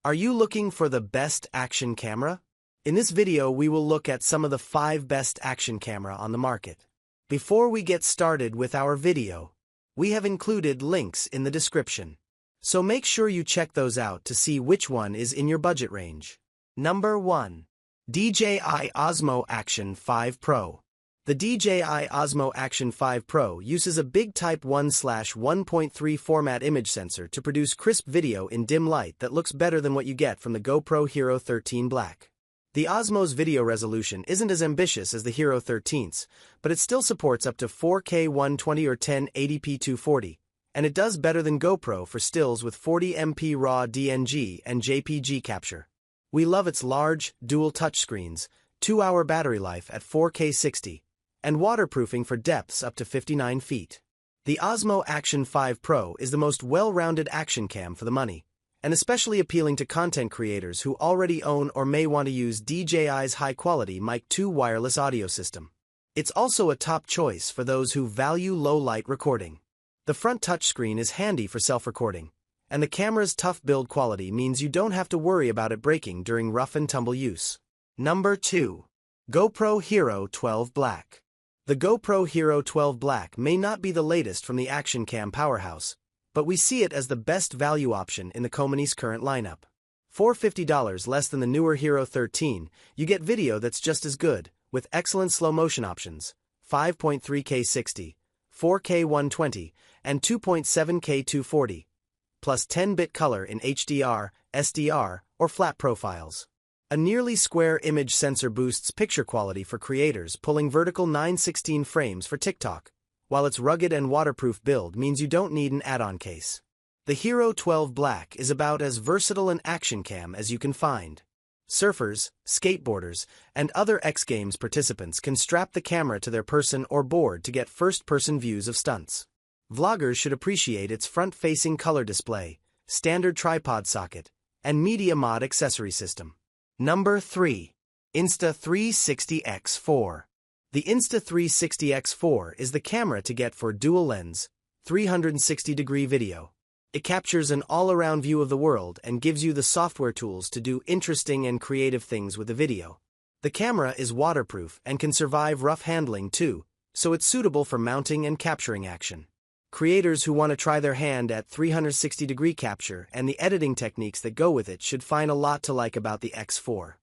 Are you looking for the best action camera? In this video, we will look at some of the 5 best action camera on the market. Before we get started with our video, we have included links in the description. So make sure you check those out to see which one is in your budget range. Number 1. DJI Osmo Action 5 Pro. The DJI Osmo Action 5 Pro uses a big Type 1/1.3 format image sensor to produce crisp video in dim light that looks better than what you get from the GoPro Hero 13 Black. The Osmo's video resolution isn't as ambitious as the Hero 13's, but it still supports up to 4K 120 or 1080p 240, and it does better than GoPro for stills with 40MP RAW DNG and JPG capture. We love its large, dual touchscreens, 2-hour battery life at 4K 60, and waterproofing for depths up to 59 feet. The Osmo Action 5 Pro is the most well-rounded action cam for the money, and especially appealing to content creators who already own or may want to use DJI's high-quality Mic 2 wireless audio system. It's also a top choice for those who value low-light recording. The front touchscreen is handy for self-recording, and the camera's tough build quality means you don't have to worry about it breaking during rough-and-tumble use. Number 2. GoPro Hero 12 Black. The GoPro Hero 12 Black may not be the latest from the action cam powerhouse, but we see it as the best value option in the company's current lineup. For $50 less than the newer Hero 13, you get video that's just as good, with excellent slow-motion options, 5.3K 60, 4K 120, and 2.7K 240, plus 10-bit color in HDR, SDR, or flat profiles. A nearly square image sensor boosts picture quality for creators pulling vertical 9:16 frames for TikTok, while its rugged and waterproof build means you don't need an add-on case. The Hero 12 Black is about as versatile an action cam as you can find. Surfers, skateboarders, and other X Games participants can strap the camera to their person or board to get first-person views of stunts. Vloggers should appreciate its front-facing color display, standard tripod socket, and media mod accessory system. Number 3. Insta360 X4. The Insta360 X4 is the camera to get for dual-lens, 360-degree video. It captures an all-around view of the world and gives you the software tools to do interesting and creative things with the video. The camera is waterproof and can survive rough handling too, so it's suitable for mounting and capturing action. Creators who want to try their hand at 360-degree capture and the editing techniques that go with it should find a lot to like about the X4.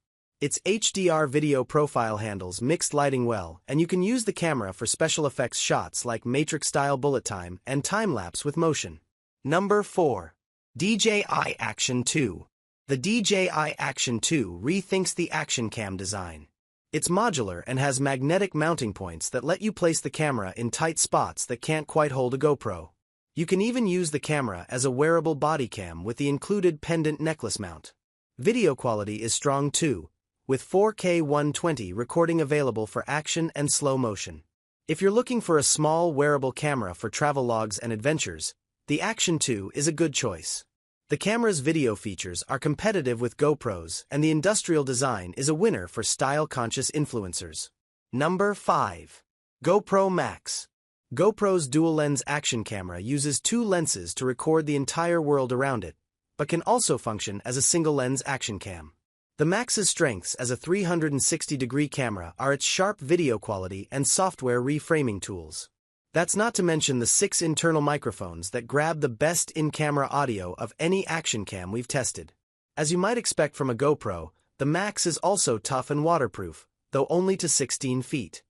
Its HDR video profile handles mixed lighting well, and you can use the camera for special effects shots like Matrix-style bullet time and time-lapse with motion. Number 4. DJI Action 2. The DJI Action 2 rethinks the action cam design. It's modular and has magnetic mounting points that let you place the camera in tight spots that can't quite hold a GoPro. You can even use the camera as a wearable body cam with the included pendant necklace mount. Video quality is strong too, with 4K 120 recording available for action and slow motion. If you're looking for a small wearable camera for travelogues and adventures, the Action 2 is a good choice. The camera's video features are competitive with GoPro's, and the industrial design is a winner for style-conscious influencers. Number 5. GoPro Max. GoPro's dual-lens action camera uses 2 lenses to record the entire world around it, but can also function as a single-lens action cam. The Max's strengths as a 360-degree camera are its sharp video quality and software reframing tools. That's not to mention the 6 internal microphones that grab the best in-camera audio of any action cam we've tested. As you might expect from a GoPro, the Max is also tough and waterproof, though only to 16 feet.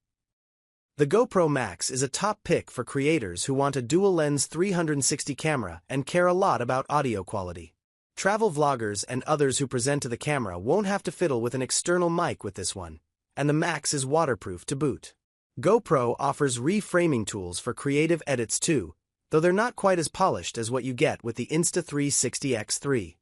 The GoPro Max is a top pick for creators who want a dual-lens 360 camera and care a lot about audio quality. Travel vloggers and others who present to the camera won't have to fiddle with an external mic with this one, and the Max is waterproof to boot. GoPro offers reframing tools for creative edits too, though they're not quite as polished as what you get with the Insta360 X4.